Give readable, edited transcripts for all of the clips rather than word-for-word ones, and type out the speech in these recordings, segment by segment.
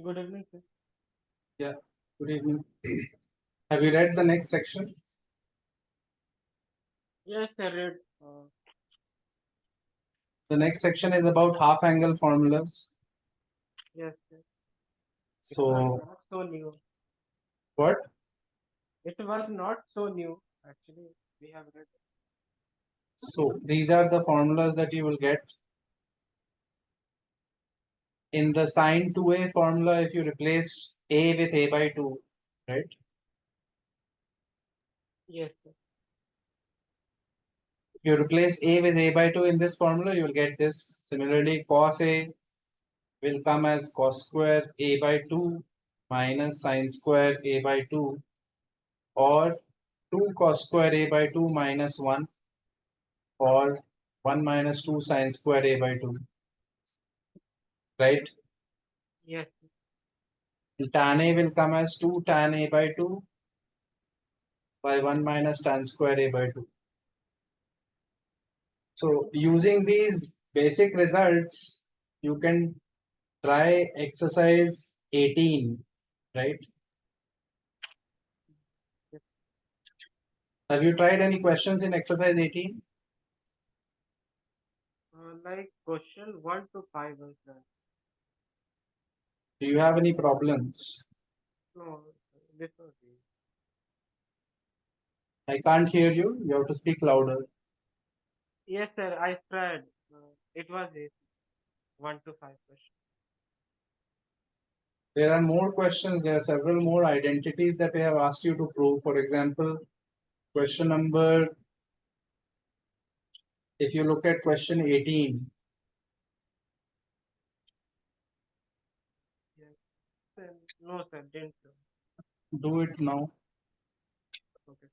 Good evening, sir. Yeah, good evening. Have you read the next section? Yes, I read. The next section is about half angle formulas. Yes, sir. It was So, not so new. what? It was not so new. Actually, we have read. So, these are the formulas that you will get. In the sine 2a formula, if you replace a with a by 2, right? Yes, sir. If you replace a with a by 2 in this formula, you will get this. Similarly, cos a will come as cos square a by 2 minus sine square a by 2, or 2 cos square a by 2 minus 1, or 1 minus 2 sine square a by 2, right? Yes, sir. And tan a will come as 2 tan a by 2 by 1 minus tan square a by 2. So using these basic results, you can try exercise 18, right? Yes. Have you tried any questions in exercise 18? Like question 1 to 5 was that. Do you have any problems? No, this was it. I can't hear you. You have to speak louder. Yes, sir. I tried. It was it. 1 to 5 question. There are more questions. There are several more identities that they have asked you to prove. For example, question number, if you look at question 18, Yes. Sir. No, sir. Didn't. do it now. Okay.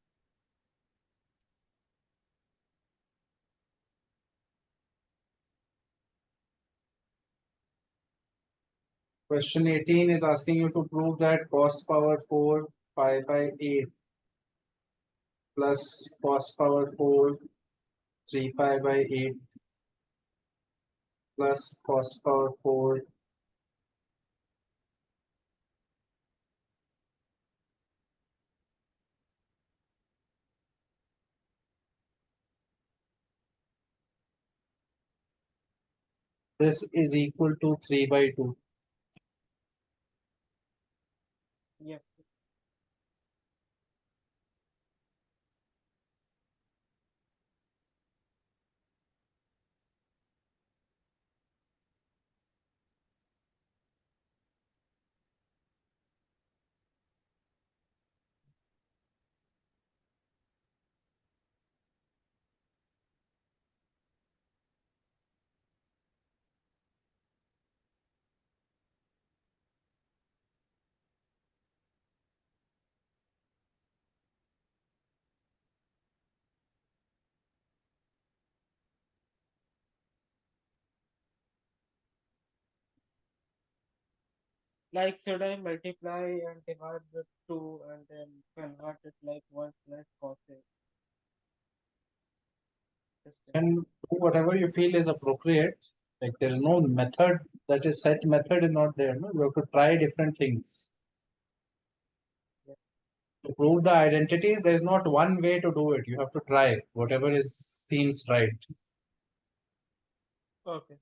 Question 18 is asking you to prove that cos power 4 pi by 8 plus cos power 4 3 pi by 8 plus cos power 4. This is equal to 3 by 2. Yes. Like should I multiply and divide with 2 and then convert it like 1 plus cos A? System. And do whatever you feel is appropriate. Like there is no method that is set method is not there. No? You have to try different things. Yes. To prove the identities, there is not one way to do it. You have to try whatever is seems right. Okay.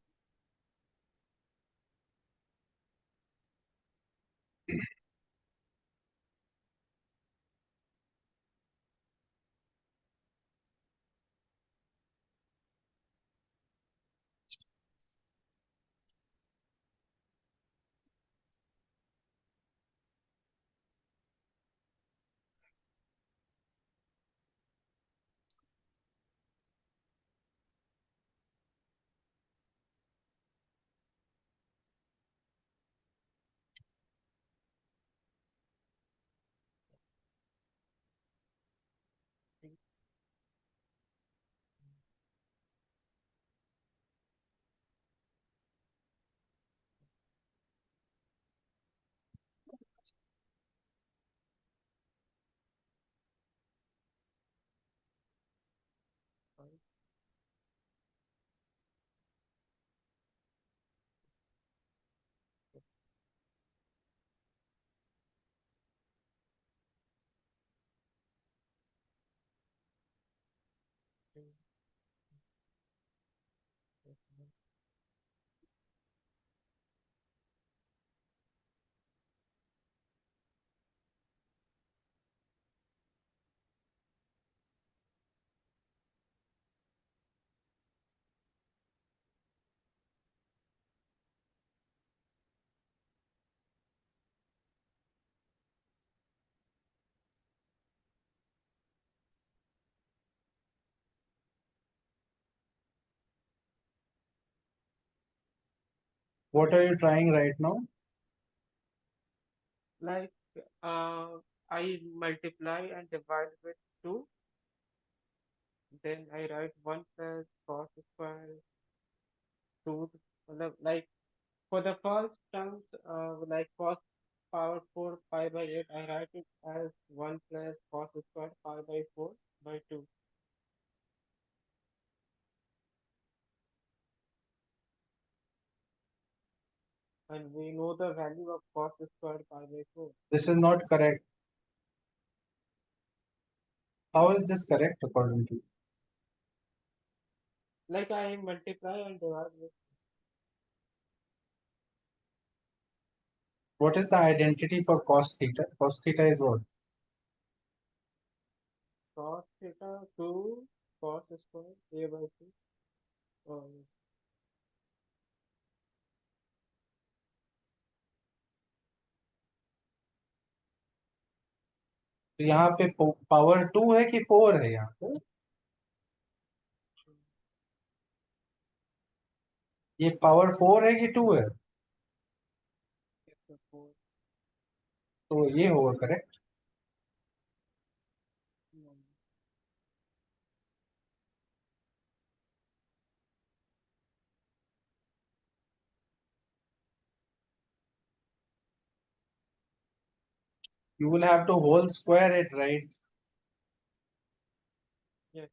What are you trying right now? Like I multiply and divide with 2, then I write 1 plus cos square 2. Like for the first terms, like cos power 4 pi by 8, I write it as 1 plus cos square pi by 4 by 2. And we know the value of cos square pi by 4. This is not correct. How is this correct according to you? Like I multiply and divide with What is the identity for cos theta? Cos theta is what? cos theta 2 cos square a by 2. Oh, तो यहाँ पे power 2 है कि 4 है यहाँ पे? ये power 4 है कि 2 है? yes, so 4. तो ये होगा correct. No, You will have to whole square it, right? yes,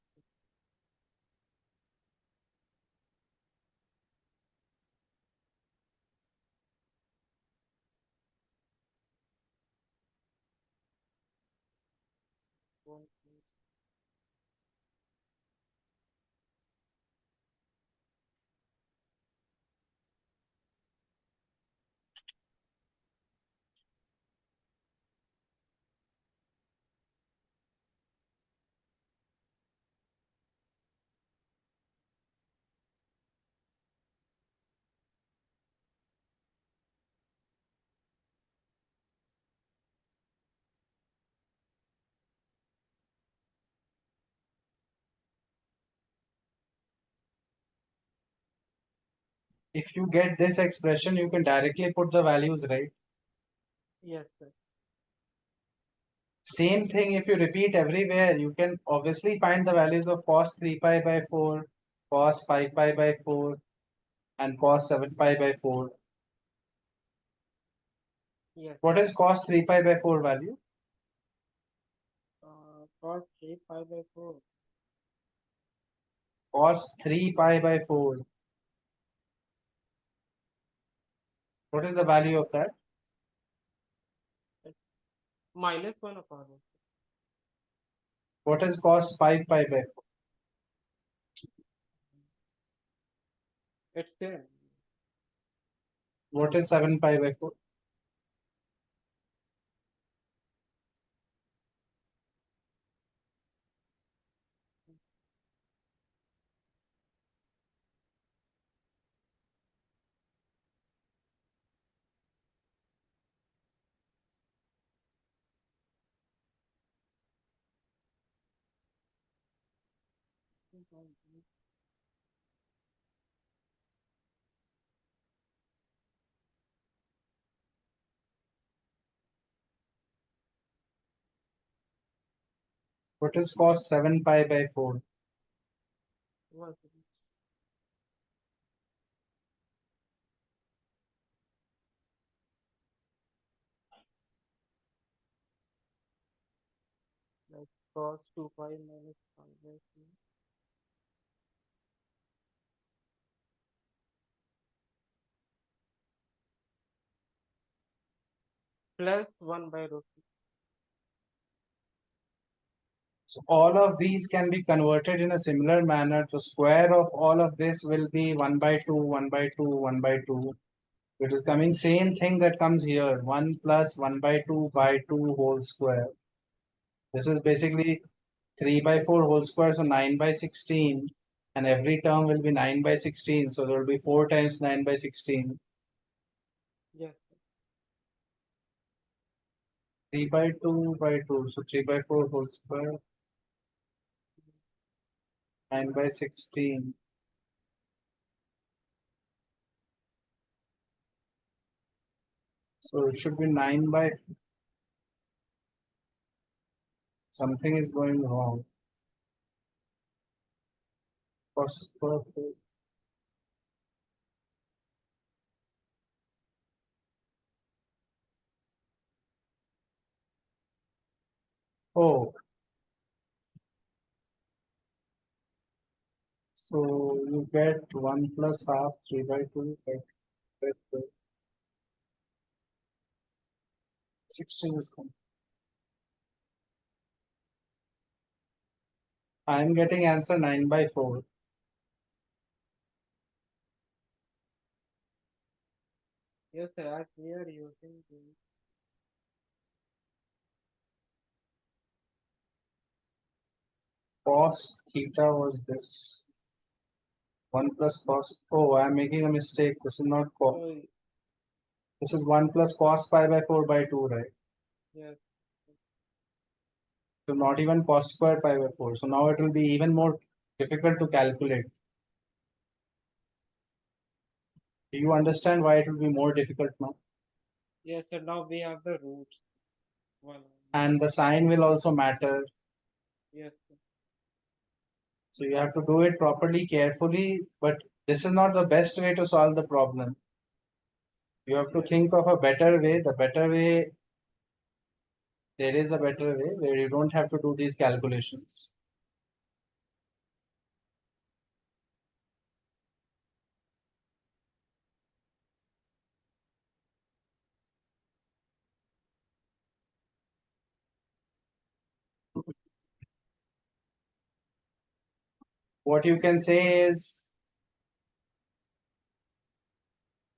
1. If you get this expression, you can directly put the values, right? Yes, sir. Same thing if you repeat everywhere, you can obviously find the values of cos 3 pi by 4, cos 5 pi by 4, and cos 7 pi by 4. Yes, What sir. is cos 3 pi by 4 value? Cos 3 pi by 4. Cos 3 pi by 4. What is the value of that? It's minus 1 upon 1. What is cos 5 pi by 4? It's there. What is 7 pi by 4? What is cos 7 pi by 4? One second. Like cos 2 pi minus pi by 2 plus 1 by root 2. So all of these can be converted in a similar manner. The square of all of this will be 1 by 2, 1 by 2, 1 by 2. It is coming same thing that comes here, 1 plus 1 by 2 whole square. This is basically 3 by 4 whole square, so 9 by 16. And every term will be 9 by 16. So there will be 4 times 9 by 16. Yes, sir. 3 by 2 by 2. So 3 by 4 whole square, 9 by 16. So it should be 9 by something is going wrong. Cos square. Oh, so you get 1 plus half 3 by 2 by 16 is coming. I am getting answer 9 by 4. Yes, sir. As we are using the Cos theta was this. 1 plus cos. Oh, I am making a mistake. This is not cos. oh This is 1 plus cos pi by 4 by 2, right? yes, So not even cos square pi by 4. So now it will be even more difficult to calculate. Do you understand why it will be more difficult now? yes, sir. Now we have the roots. One. And the sign will also matter. Yes, sir. So you have to do it properly, carefully, but this is not the best way to solve the problem. You have to Yes, think of a better way. The better way, there is a better way where you don't have to do these calculations. What you can say is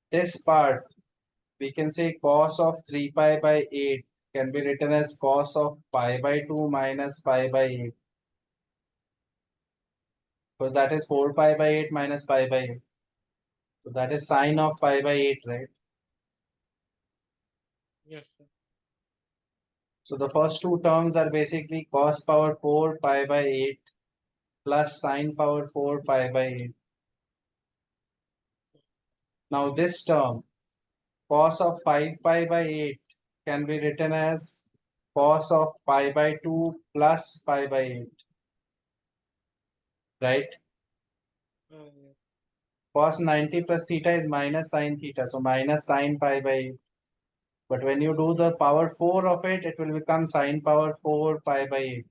this part, we can say cos of 3 pi by 8 can be written as cos of pi by 2 minus pi by 8, because that is 4 pi by 8 minus pi by 8. So that is sine of pi by 8, right? yes, sir. So the first two terms are basically cos power 4 pi by 8 plus sine power 4 pi by 8. Now this term, cos of 5 pi by 8 can be written as cos of pi by 2 plus pi by 8, right? Yes, Cos 90 plus theta is minus sine theta, so minus sine pi by 8. But when you do the power 4 of it, it will become sine power 4 pi by 8,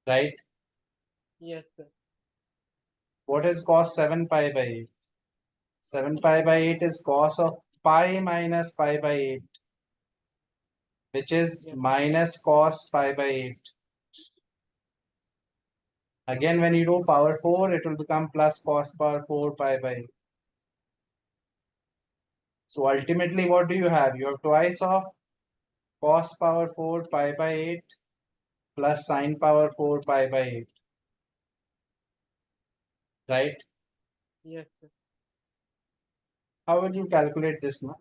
right? yes, sir. What is cos 7 pi by 8? 7 pi by 8 is cos of pi minus pi by 8, which is Yes, minus cos pi by 8. Again, when you do power 4, it will become plus cos power 4 pi by 8. So ultimately, what do you have? You have twice of cos power 4 pi by 8 plus sine power 4 pi by 8, right? yes, sir. How will you calculate this now?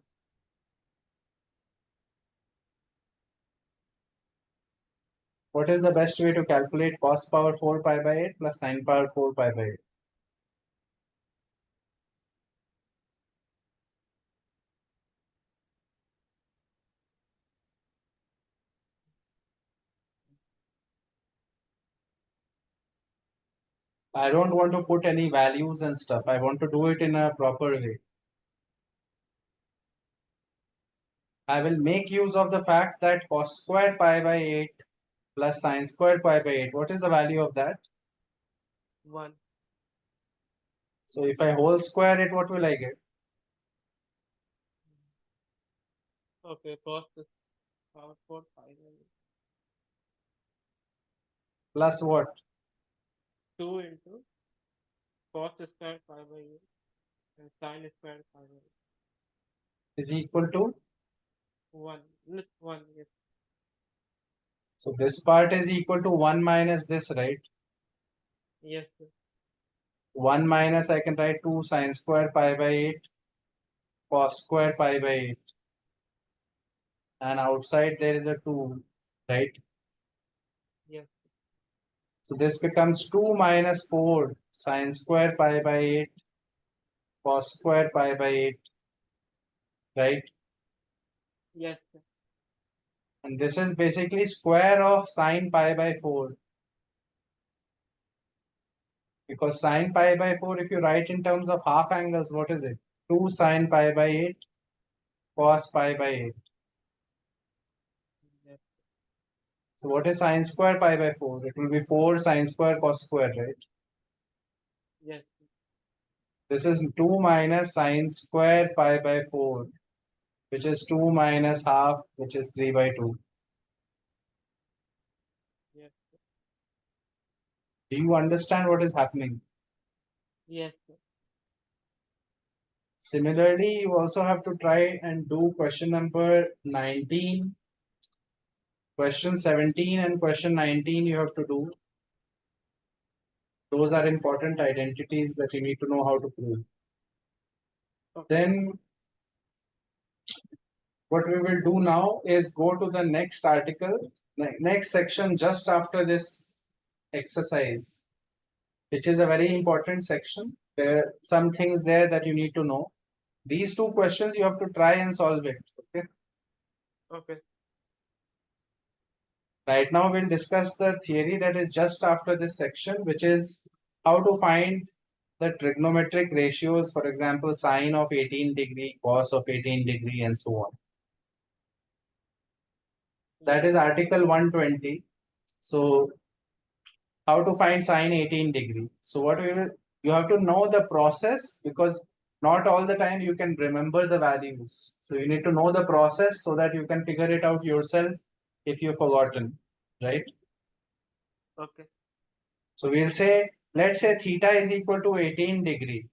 What is the best way to calculate cos power 4 pi by 8 plus sine power 4 pi by 8? I don't want to put any values and stuff. I want to do it in a proper way. I will make use of the fact that cos square pi by 8 plus sine square pi by 8. What is the value of that? One. So if I whole square it, what will I get? Okay, cos this power 4 pi by Plus what? 2 into cos square pi by 8 and sine square pi by 8. Is equal to? 1. Let's 1, yes. So this part is equal to 1 minus this, right? Yes, sir. 1 minus I can write 2 sine square pi by 8 cos square pi by 8. And outside there is a 2, right? Yes, So this becomes 2 minus 4 sine square pi by 8 cos square pi by 8. right? Yes, sir. And this is basically square of sine pi by 4. Because sine pi by 4, if you write in terms of half angles, what is it? 2 sine pi by 8 cos pi by 8. Yes, So what is sine square pi by 4? It will be 4 sine square cos square, right? yes, sir. This is 2 minus sine square pi by 4, which is 2 minus half, which is 3 by 2. Yes, sir. Do you understand what is happening? Yes, sir. Similarly, you also have to try and do question number 19, question 17 and question 19 you have to do. Those are important identities that you need to know how to prove. Okay, Then what we will do now is go to the next article, next section just after this exercise, which is a very important section. There are some things there that you need to know. These two questions you have to try and solve it. Okay. okay, Right now we'll discuss the theory that is just after this section, which is how to find the trigonometric ratios, for example, sine of 18 degree, cos of 18 degree, and so on. yes, That is article 120. So how to find sine 18 degree. So what we will, you have to know the process, because not all the time you can remember the values. So you need to know the process so that you can figure it out yourself if you've forgotten, right? okay, So we'll say, let's say theta is equal to 18 degree.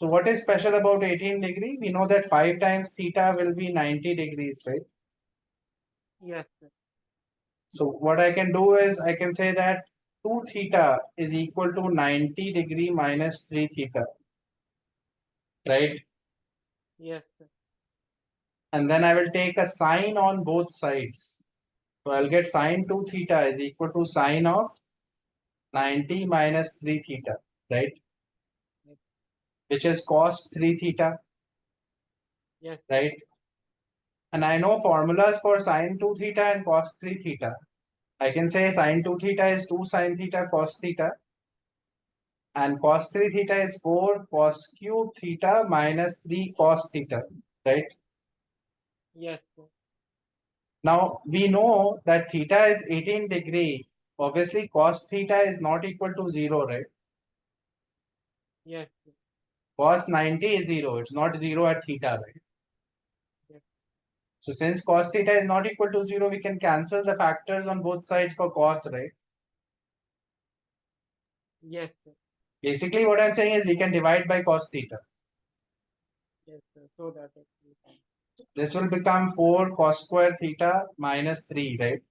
So what is special about 18 degree? We know that 5 times theta will be 90 degrees, right? yes, sir. So what I can do is I can say that 2 theta is equal to 90 degree minus 3 theta, right? Yes, sir. And then I will take a sine on both sides. So I'll get sine 2 theta is equal to sine of 90 minus 3 theta, right? Yes, Which is cos 3 theta, yes, sir. right? And I know formulas for sine 2 theta and cos 3 theta. I can say sine 2 theta is 2 sine theta cos theta, and cos 3 theta is 4 cos cube theta minus 3 cos theta, right? Yes, sir. Now we know that theta is 18 degree. Obviously cos theta is not equal to 0, right? Yes, sir. Cos 90 is 0. It's not 0 at theta, right? Yes, So since cos theta is not equal to 0, we can cancel the factors on both sides for cos, right? yes, sir. Basically what I'm saying is we can divide by cos theta. Yes, sir. So that it will come. This will become 4 cos square theta minus 3, right?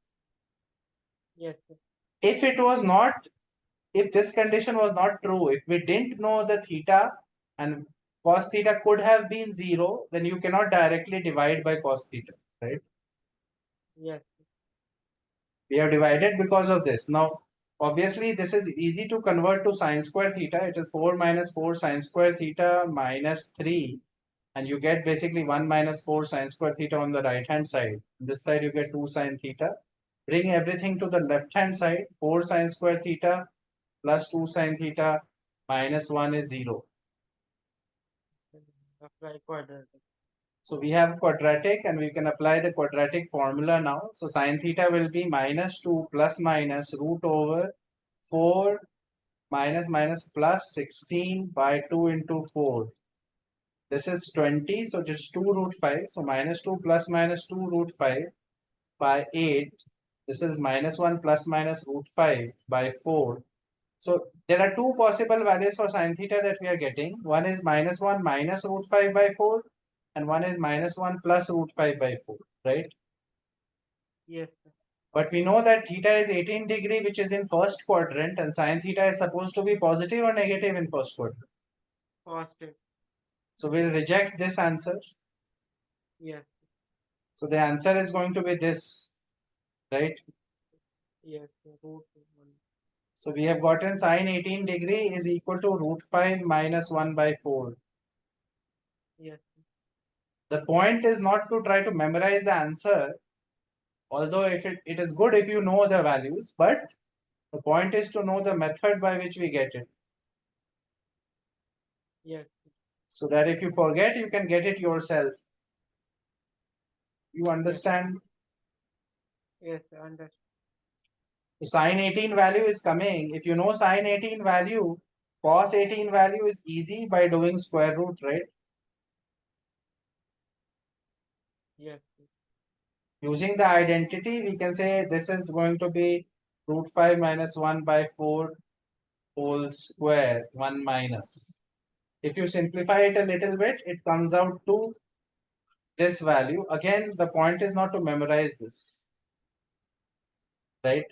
Yes, sir. If it was not, if this condition was not true, if we didn't know the theta and cos theta could have been 0, then you cannot directly divide by cos theta, right? Yes, sir. We have divided because of this. Now, obviously, this is easy to convert to sine square theta. It is 4 minus 4 sine square theta minus 3. And you get basically 1 minus 4 sine square theta on the right hand side. This side you get 2 sine theta. Bring everything to the left hand side. 4 sine square theta plus 2 sine theta minus 1 is 0. Apply quadratic. So we have quadratic and we can apply the quadratic formula now. So sine theta will be minus 2 plus minus root over 4 minus minus plus 16 by 2 into 4. This is 20, so just 2 root 5. So minus 2 plus minus 2 root 5 by 8. This is minus 1 plus minus root 5 by 4. So there are two possible values for sine theta that we are getting. One is minus 1 minus root 5 by 4 and one is minus 1 plus root 5 by 4, right? Yes, sir. But we know that theta is 18 degree, which is in first quadrant, and sine theta is supposed to be positive or negative in first quadrant. Positive. So we'll reject this answer. Yes, So the answer is going to be this, right? yes, sir. Root 1. So we have gotten sine 18 degree is equal to root 5 minus 1 by 4. Yes, sir. The point is not to try to memorize the answer, although if it is good if you know the values, but the point is to know the method by which we get it. Yes. So that if you forget, you can get it yourself. You Yes. understand? Yes. Understood. Sine 18 value is coming. If you know sine 18 value, cos 18 value is easy by doing square root, right? Yes. Using the identity, we can say this is going to be root 5 minus 1 by 4 whole square 1 minus. If you simplify it a little bit, it comes out to this value. Again, the point is not to memorize this, right?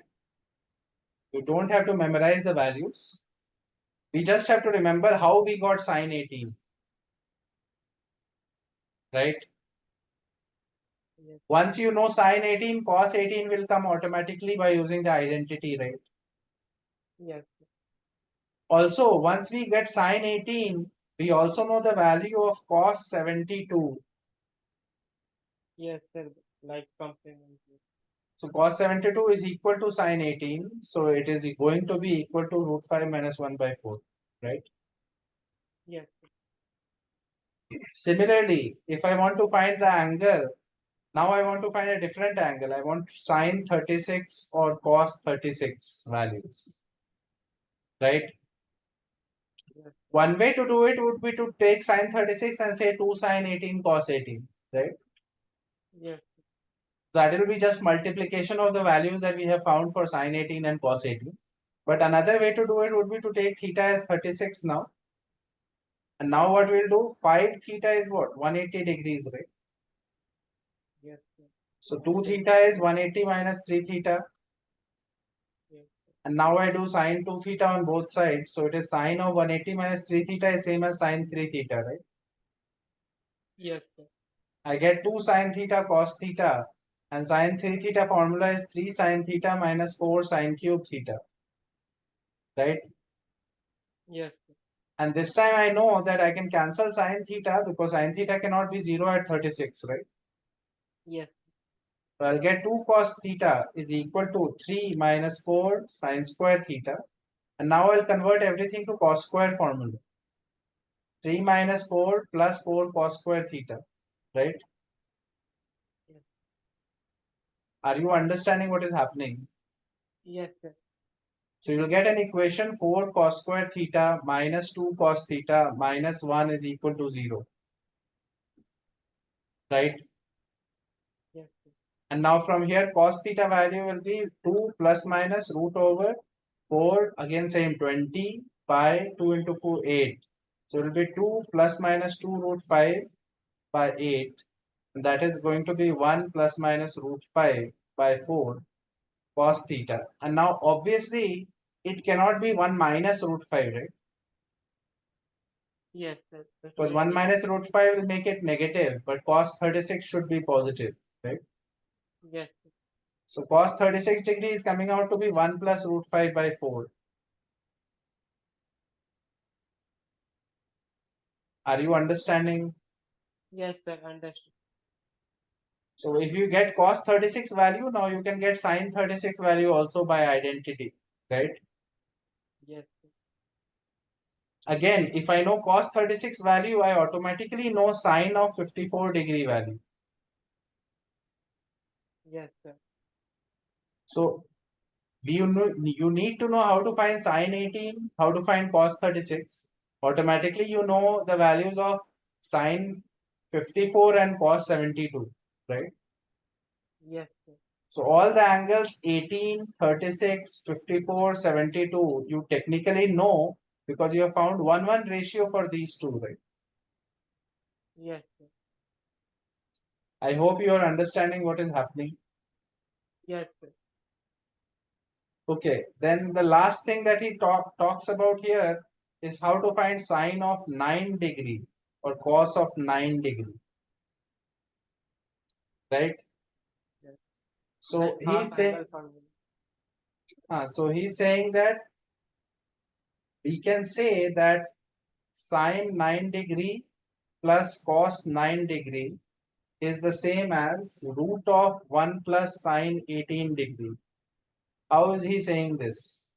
You don't have to memorize the values. We just have to remember how we got sine 18, right? Yes. Once you know sine 18, cos 18 will come automatically by using the identity, right? Yes. Also, once we get sine 18, we also know the value of cos 72. Yes, sir. Like complement. So cos 72 is equal to sine 18. So it is going to be equal to root 5 minus 1 by 4, right? Yes. Similarly, if I want to find the angle, now I want to find a different angle. I want sine 36 or cos 36 values, right? Yes. One way to do it would be to take sine 36 and say 2 sine 18 cos 18, right? Yes. That will be just multiplication of the values that we have found for sine 18 and cos 18. But another way to do it would be to take theta as 36 now. And now what we'll do, 5 theta is what? 180 degrees, right? Yes. So And 2 then theta is 180 minus 3 theta. yes. And now I do sine 2 theta on both sides. So it is sine of 180 minus 3 theta is same as sine 3 theta, right? Yes. Sir. I get 2 sine theta cos theta. And sine 3 theta formula is 3 sine theta minus 4 sine cube theta, right? Yes. Sir. And this time I know that I can cancel sine theta because sine theta cannot be 0 at 36, right? Yes. So I'll get 2 cos theta is equal to 3 minus 4 sine square theta. And now I'll convert everything to cos square formula. 3 minus 4 plus 4 cos square theta, right? Yes. Are you understanding what is happening? Yes. Sir. So you'll get an equation 4 cos square theta minus 2 cos theta minus 1 is equal to 0, right? Yes. Sir. And now from here cos theta value will be 2 plus minus root over 4, again same 20 by 2 into 4 8. So it will be 2 plus minus 2 root 5 by 8. And that is going to be 1 plus minus root 5 by 4 cos theta. And now obviously it cannot be 1 minus root 5, right? Yes. Sir. That Because will 1 be minus root 5 will make it negative, but cos 36 should be positive, right? yes. Sir. So cos 36 degree is coming out to be 1 plus root 5 by 4. Are you understanding? Yes. Sir. Understood. So if you get cos 36 value, now you can get sin 36 value also by identity, right? Yes. Sir. Again, if I know cos 36 value, I automatically know sine of 54-degree value. Yes. Sir. So you need to know how to find sine 18, how to find cos 36. Automatically, you know the values of sine 54 and cos 72, right? Yes. Sir. So all the angles 18, 36, 54, 72, you technically know because you have found 1:1 ratio for these two, right? Yes. Sir. I hope you are understanding what is happening. Yes. Sir. Okay, then the last thing that he talks about here is how to find sine of 9 degree or cos of 9 degree, right? Yes. Like So half angle formula. he's saying that we can say that sine 9 degree plus cos 9 degree is the same as root of 1 plus sine 18 degree. How is he saying this?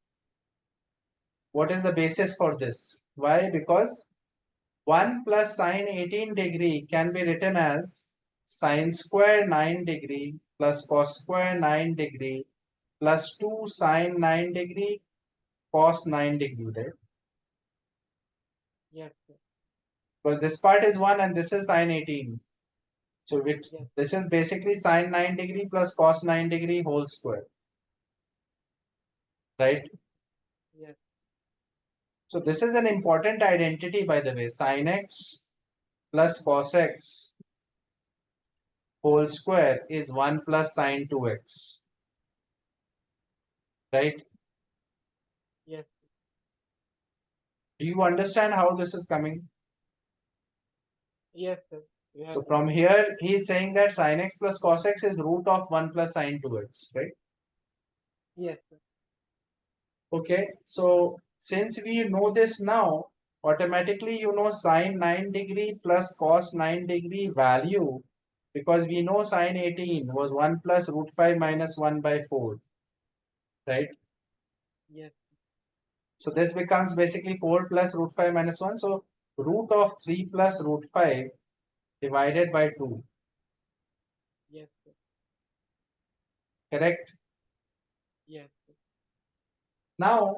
What is the basis for this? Why? Because 1 plus sine 18 degree can be written as sine square 9 degree plus cos square 9 degree plus 2 sine 9 degree cos 9 degree, right? Yes, sir. Because this part is 1 and this is sine 18. So Yes, this is basically sine 9 degree plus cos 9 degree whole square, right? yes, So this is an important identity, by the way. Sin x plus cos x whole square is 1 plus sine 2x, right? yes, Do you understand how this is coming? yes, sir. You So have from explained. here, he is saying that sin x plus cos x is root of 1 plus sine 2x, right? Yes, sir. Okay, so since we know this now, automatically you know sine 9 degree plus cos 9 degree value, because we know sine 18 was 1 plus root 5 minus 1 by 4, right? Yes, So this becomes basically 4 plus root 5 minus 1. So root of 3 plus root 5 divided by 2, yes, sir. correct? Yes, sir. Now,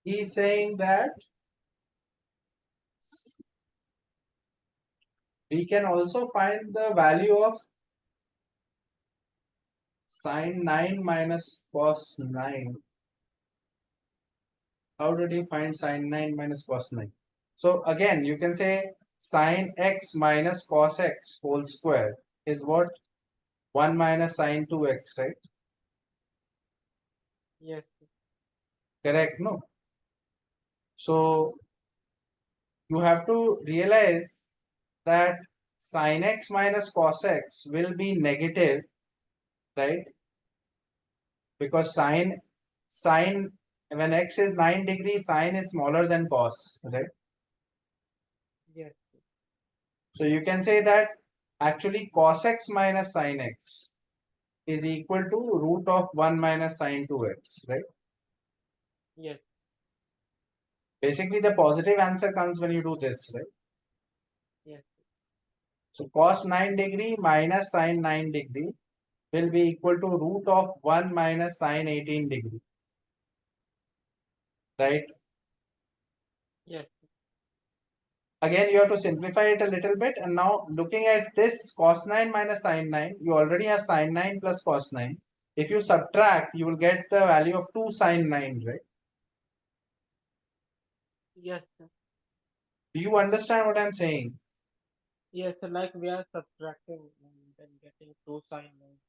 he's saying that we can also find the value of sine 9 minus cos 9. How did he find sine 9 minus cos 9? So again, you can say sine x minus cos x whole square is what? 1 minus sine 2x, right? Yes, sir. Correct, no? So you have to realize that sin x minus cos x will be negative, right? Because sine when x is 9 degrees, sine is smaller than cos, right? Yes, sir. So you can say that actually cos x minus sin x is equal to root of 1 minus sine 2x, right? Yes, Basically, the positive answer comes when you do this, right? yes, So cos 9 degree minus sine 9 degree will be equal to root of 1 minus sine 18 degree, right? yes, Again, you have to simplify it a little bit. And now looking at this cos 9 minus sine 9, you already have sine 9 plus cos 9. If you subtract, you will get the value of 2 sine 9, right? yes, sir. Do you understand what I'm saying? Yes, sir. Like we are subtracting and then getting two sine lines.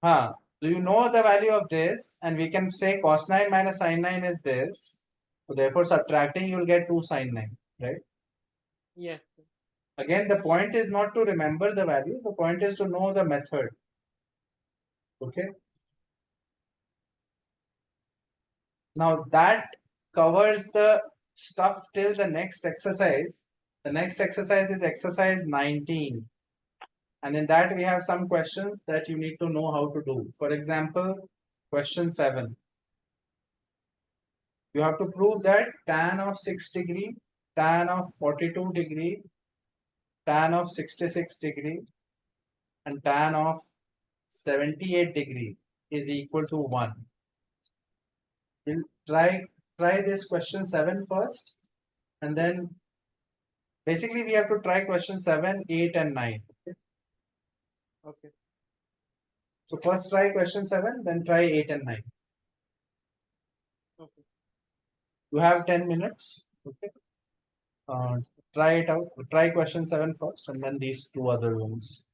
Huh. Do you know the value of this? And we can say cos 9 minus sine 9 is this. So therefore, subtracting, you will get 2 sine 9, right? Yes, sir. Again, the point is not to remember the value. The point is to know the method. Okay. Now that covers the stuff till the next exercise. The next exercise is exercise 19. And in that we have some questions that you need to know how to do. For example, question 7. You have to prove that tan of 6 degree, tan of 42 degree, tan of 66 degree, and tan of 78 degree is equal to 1. We'll try this question 7 first, and then basically we have to try question 7, 8, and 9. Okay. So first try question 7, then try 8 and 9. Okay. You have 10 minutes. Okay. Try it out. Try question 7 first, and then these two other ones.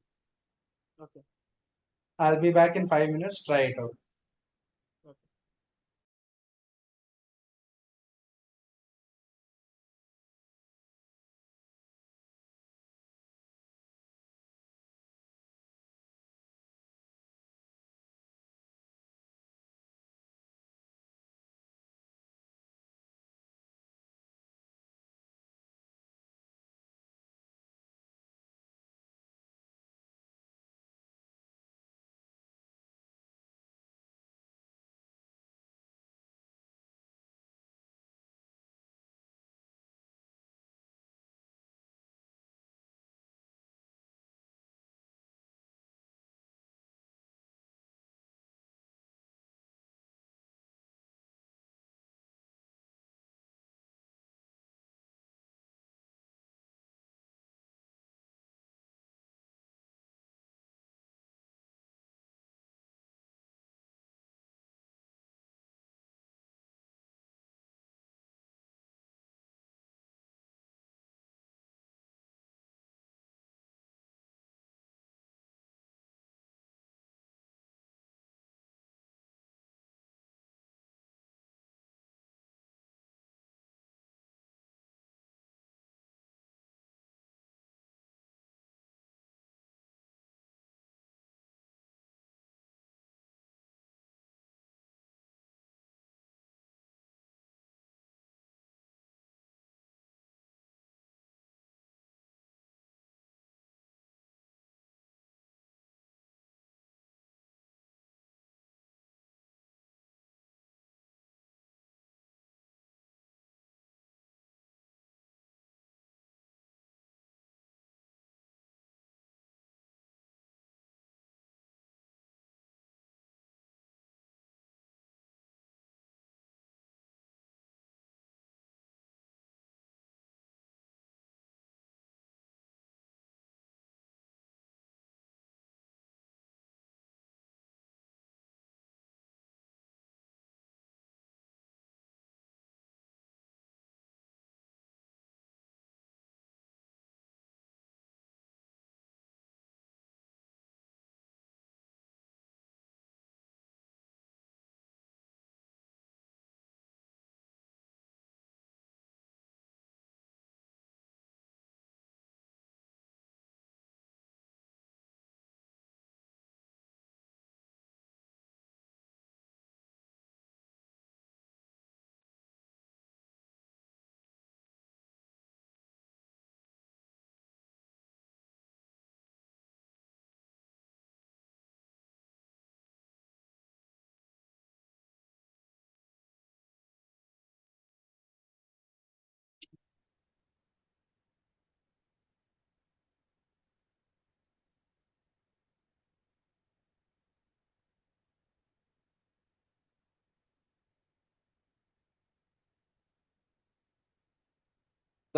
Okay. I'll be back in 5 minutes. Try it out. Okay.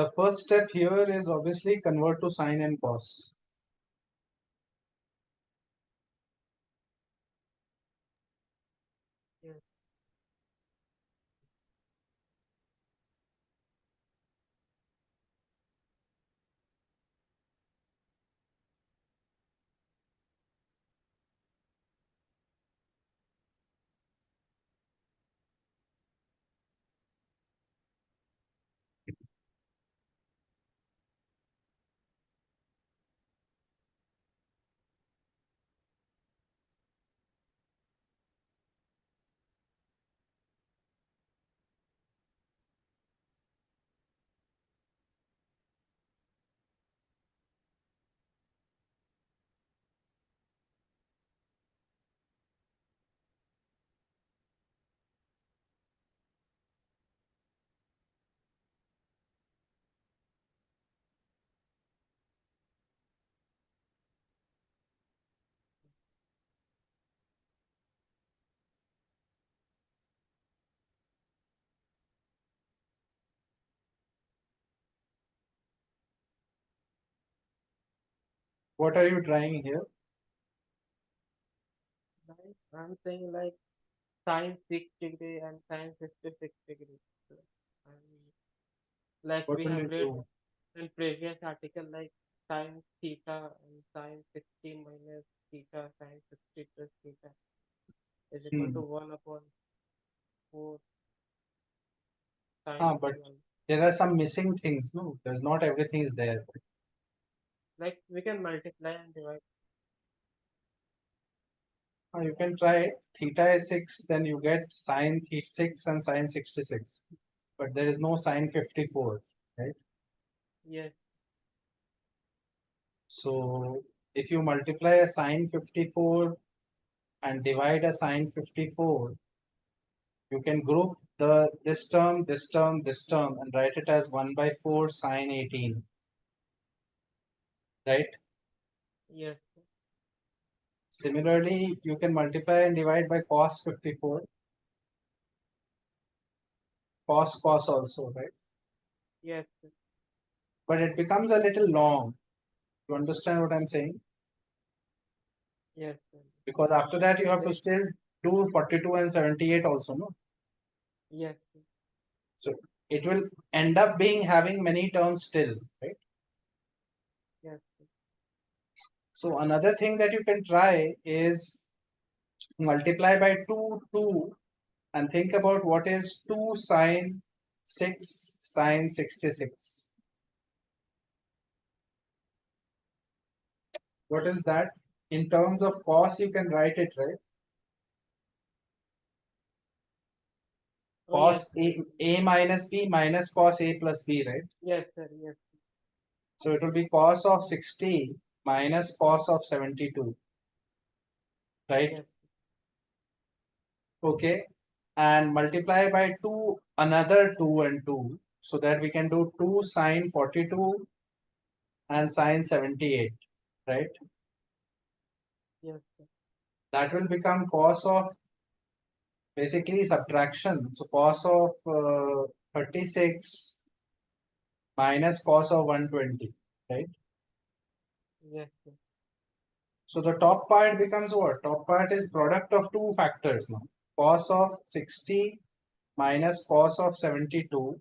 The first step here is obviously convert to sine and cos. Yes. What are you trying here? Like, I'm saying like sine 6 degree and sine 56 degree. So, and like What we will have you read do? in previous article, like sine theta and sine 60 minus theta sine 60 plus theta is equal to Hmm. 1 upon 4 sine Ah, but t. there are some missing things. No, there's not everything is there. Like we can multiply and divide. You can try it. Theta is 6, then you get sine 6 and sine 66. But there is no sine 54, right? Yes, So if you multiply a sine 54 and divide a sine 54, you can group this term, this term, this term and write it as 1 by 4 sine 18, right? yes, Similarly, you can multiply and divide by cos 54, cos also, right? yes, But it becomes a little long. You understand what I'm saying? yes, Because after that you have to like still do 42 and 78 also, no? yes, So it will end up being having many terms still, right? yes, So another thing that you can try is multiply by 2 and think about what is 2 sine 6 sine 66. What is that? In terms of cos, you can write it, right? oh yes, Cos a minus b minus cos a plus b, right? yes, sir, yes, So it will be cos of 60 minus cos of 72, right? yes, Okay. And multiply by 2 another 2 and 2 so that we can do 2 sine 42 and sine 78, right? yes, sir, That will become cos of basically subtraction. So cos of 36 minus cos of 120, right? yes, sir, So the top part becomes what? Top part is product of two factors now. Cos of 60 minus cos of 72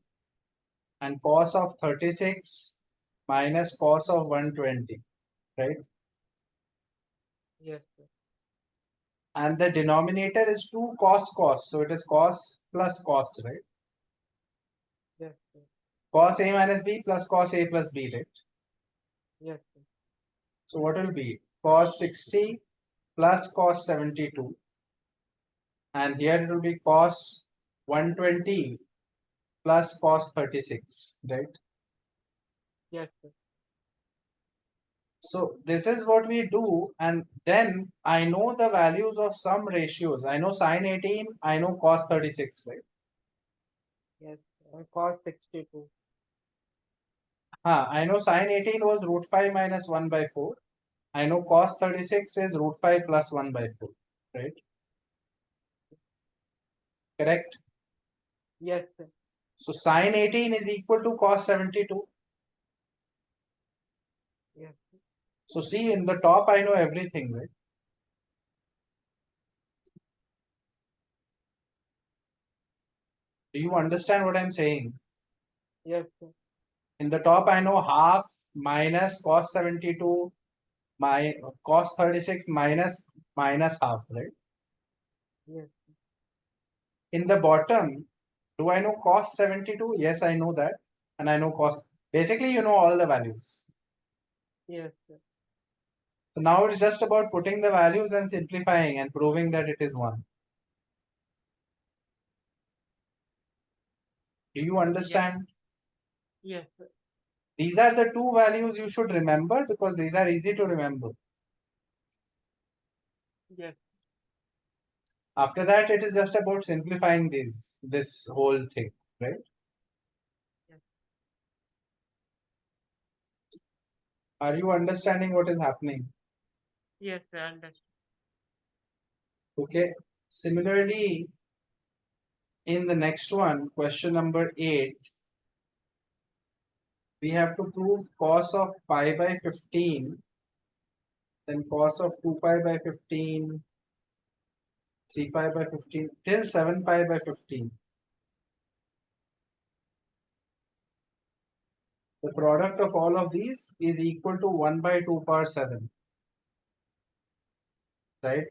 and cos of 36 minus cos of 120, right? yes, sir, And the denominator is 2 cos. So it is cos plus cos, right? yes, sir, Cos a minus b plus cos a plus b, right? yes, sir, So what will be? Cos 60 plus cos 72. And here it will be cos 120 plus cos 36, right? yes, sir, So this is what we do, and then I know the values of some ratios. I know sine 18, I know cos 36, right? yes, and cos 62. I know sine 18 was root 5 minus 1 by 4. I know cos 36 is root 5 plus 1 by 4, right? Correct? Yes, sir, So sine 18 is equal to cos 72. Yes. So see, in the top I know everything, right? Do you understand what I'm saying? Yes, sir. In the top I know half minus cos 72 my cos 36 minus half, right? Yes. In the bottom, do I know cos 72? Yes, I know that. And I know cos. Basically, you know all the values. Yes, sir. So now it's just about putting the values and simplifying and proving that it is 1. Do you Yes. understand? Yes, sir. These are the two values you should remember because these are easy to remember. Yes. After that, it is just about simplifying this whole thing, right? Yes. Are you understanding what is happening? Yes, sir. Understood. Okay. Similarly, in the next one, question number 8, we have to prove cos of pi by 15, then cos of 2 pi by 15, 3 pi by 15, till 7 pi by 15. The product of all of these is equal to 1 by 2 power 7, right?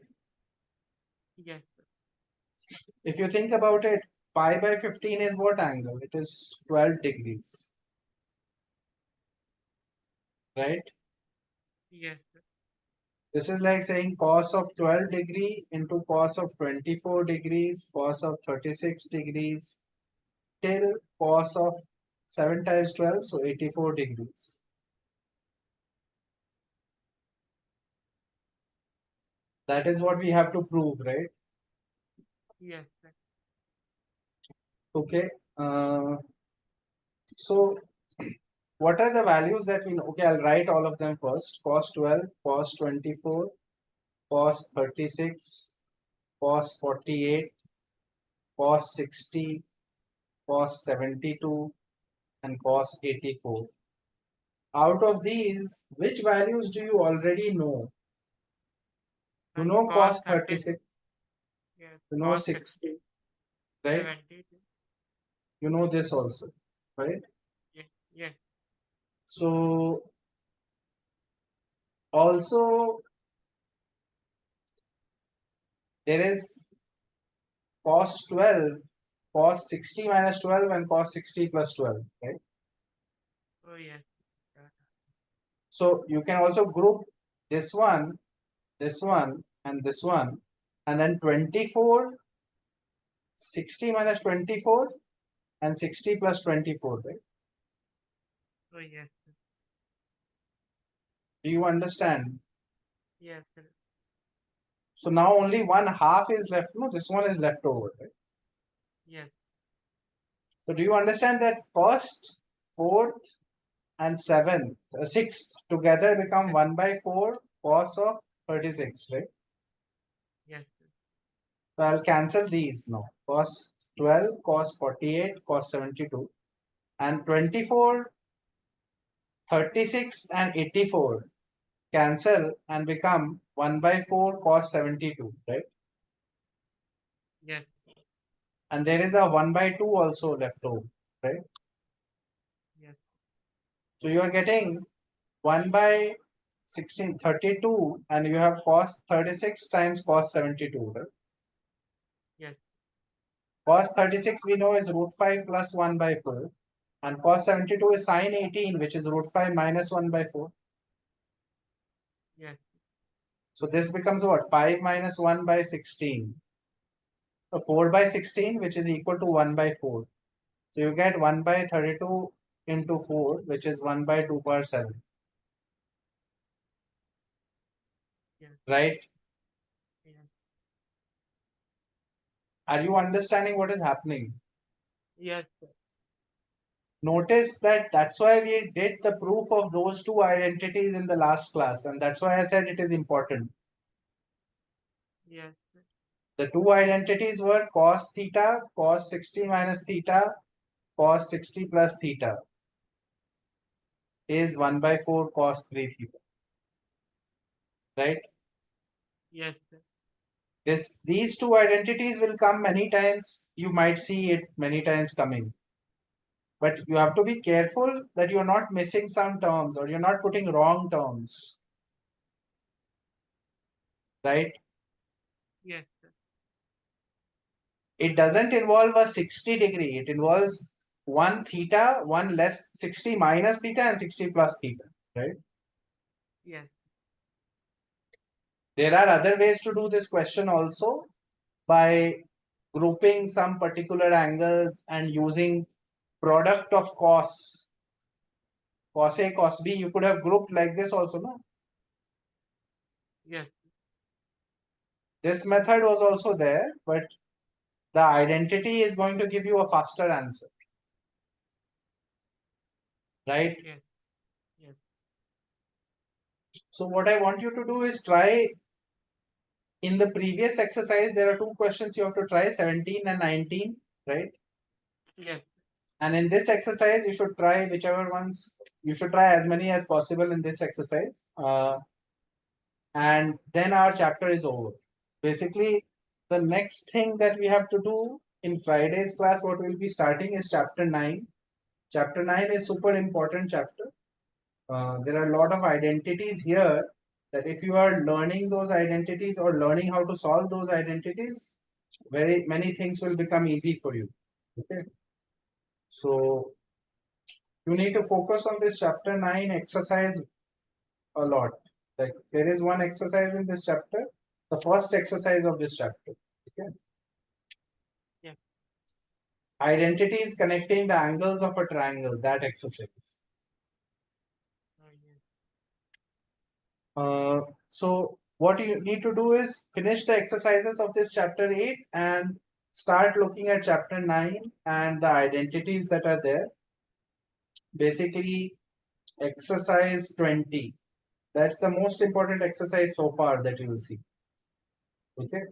Yes, sir. If you think about it, pi by 15 is what angle? It is 12 degrees, right? Yes, sir. This is like saying cos of 12 degree into cos of 24 degrees, cos of 36 degrees, till cos of 7 times 12, so 84 degrees. That is what we have to prove, right? Yes, sir. Okay. So what are the values that we know? Okay, I'll write all of them first. Cos 12, cos 24, cos 36, cos 48, cos 60, cos 72, and cos 84. Out of these, which values do you already know? You And know cos cos 30. 36, Yes. you know Cos 60, 60. right? 70. You know this also, right? Yes. Yes. So also there is cos 12, cos 60 minus 12 and cos 60 plus 12, right? Oh, yes. So you can also group this one, and this one, and then 24, 60 minus 24, and 60 plus 24, right? Oh, yes. Sir. Do you understand? Yes, sir. So now only one half is left. No, this one is left over, right? Yes. So do you understand that first, fourth, and seventh, sixth together become Yes. 1 by 4 cos of 36, right? Yes, sir. So I'll cancel these now. Cos 12, cos 48, cos 72, and 24, 36, and 84 cancel and become 1 by 4 cos 72, right? Yes. And there is a 1 by 2 also left over, right? Yes. So you are getting 1 by 1632 and you have cos 36 times cos 72, right? Yes. Cos 36 we know is root 5 plus 1 by 4 and cos 72 is sine 18 which is root 5 minus 1 by 4. Yes. So this becomes what? 5 minus 1 by 16. So 4 by 16 which is equal to 1 by 4. So you get 1 by 32 into 4 which is 1 by 2 power 7. Yes. Right? Yes. Are you understanding what is happening? Yes, sir. Notice that that's why we did the proof of those two identities in the last class and that's why I said it is important. Yes, The two identities were cos theta, cos 60 minus theta, cos 60 plus theta is 1 by 4 cos 3 theta, right? Yes, sir. These two identities will come many times. You might see it many times coming. But you have to be careful that you're not missing some terms or you're not putting wrong terms, right? Yes, sir. It doesn't involve a 60 degree. It involves 1 theta, 1 less 60 minus theta and 60 plus theta, right? Yes, There are other ways to do this question also by grouping some particular angles and using product of cos, cos A, cos B. You could have grouped like this also, no? yes, This method was also there, but the identity is going to give you a faster answer, right? yes, yes, So what I want you to do is try in the previous exercise, there are two questions you have to try 17 and 19, right? yes, And in this exercise, you should try whichever ones, you should try as many as possible in this exercise. And then our chapter is over. Basically, the next thing that we have to do in Friday's class, what we'll be starting is chapter 9. Chapter 9 is super important chapter. There are a lot of identities here that if you are learning those identities or learning how to solve those identities, very many things will become easy for you. Okay. So you need to focus on this chapter 9 exercise a lot. Like there is one exercise in this chapter, the first exercise of this chapter. Okay. yes. Identities connecting the angles of a triangle, that exercise. Yes, Uh, so what you need to do is finish the exercises of this chapter 8 and start looking at chapter 9 and the identities that are there. Basically, exercise 20. That's the most important exercise so far that you will see. Okay.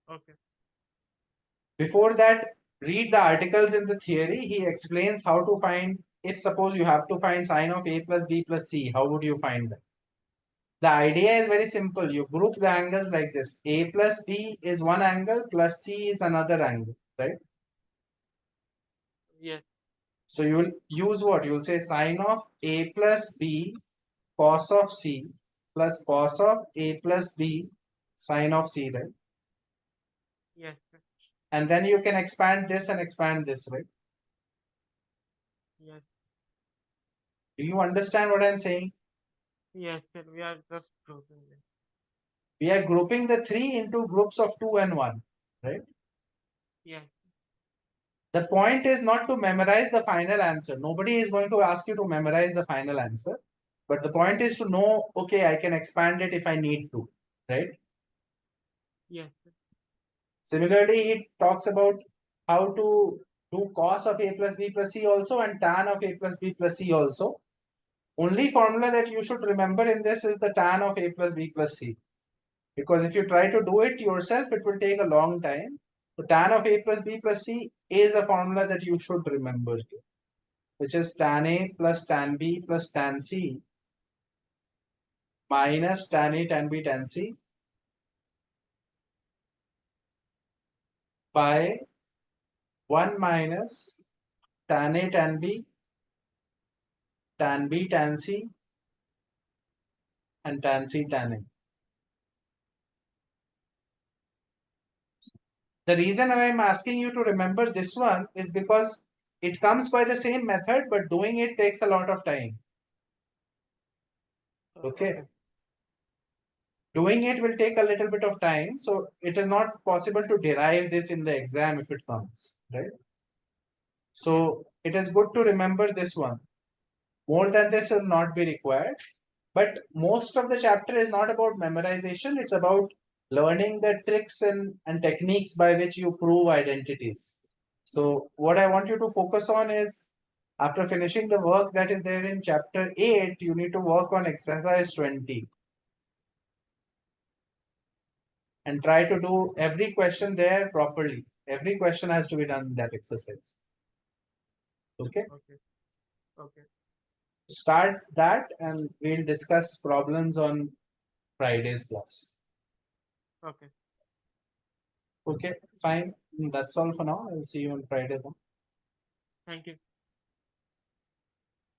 okay, Before that, read the articles in the theory. He explains how to find, if suppose you have to find sine of a plus b plus c, how would you find that? The idea is very simple. You group the angles like this. A plus B is one angle plus C is another angle, right? yes, So you will use what? You will say sine of A plus B cos of C plus cos of A plus B sine of C, right? yes, sir. And then you can expand this and expand this, right? Yes, Do you understand what I'm saying? yes, sir. We are just proving it. We are grouping the three into groups of 2 and 1, right? Yes, The point is not to memorize the final answer. Nobody is going to ask you to memorize the final answer. But the point is to know, okay, I can expand it if I need to, right? yes, sir. Similarly, he talks about how to do cos of a plus b plus c also and tan of a plus b plus c also. Only formula that you should remember in this is the tan of a plus b plus c. Because if you try to do it yourself, it will take a long time. So tan of a plus b plus c is a formula that you should remember, which is tan a plus tan b plus tan c minus tan a tan b tan c by 1 minus tan A tan B tan B tan C and tan C tan A. The reason why I'm asking you to remember this one is because it comes by the same method, but doing it takes a lot of time. Okay. Okay, Doing it will take a little bit of time. So it is not possible to derive this in the exam if it comes, right? yes, So it is good to remember this one. More than this will not be required. But most of the chapter is not about memorization. It's about learning the tricks and techniques by which you prove identities. So what I want you to focus on is after finishing the work that is there in chapter 8, you need to work on exercise 20 and try to do every question there properly. Every question has to be done in that exercise. Okay, Okay. Okay. start that and we'll discuss problems on Friday's class. Okay. Okay, fine. That's all for now. I'll see you on Friday then. Thank you.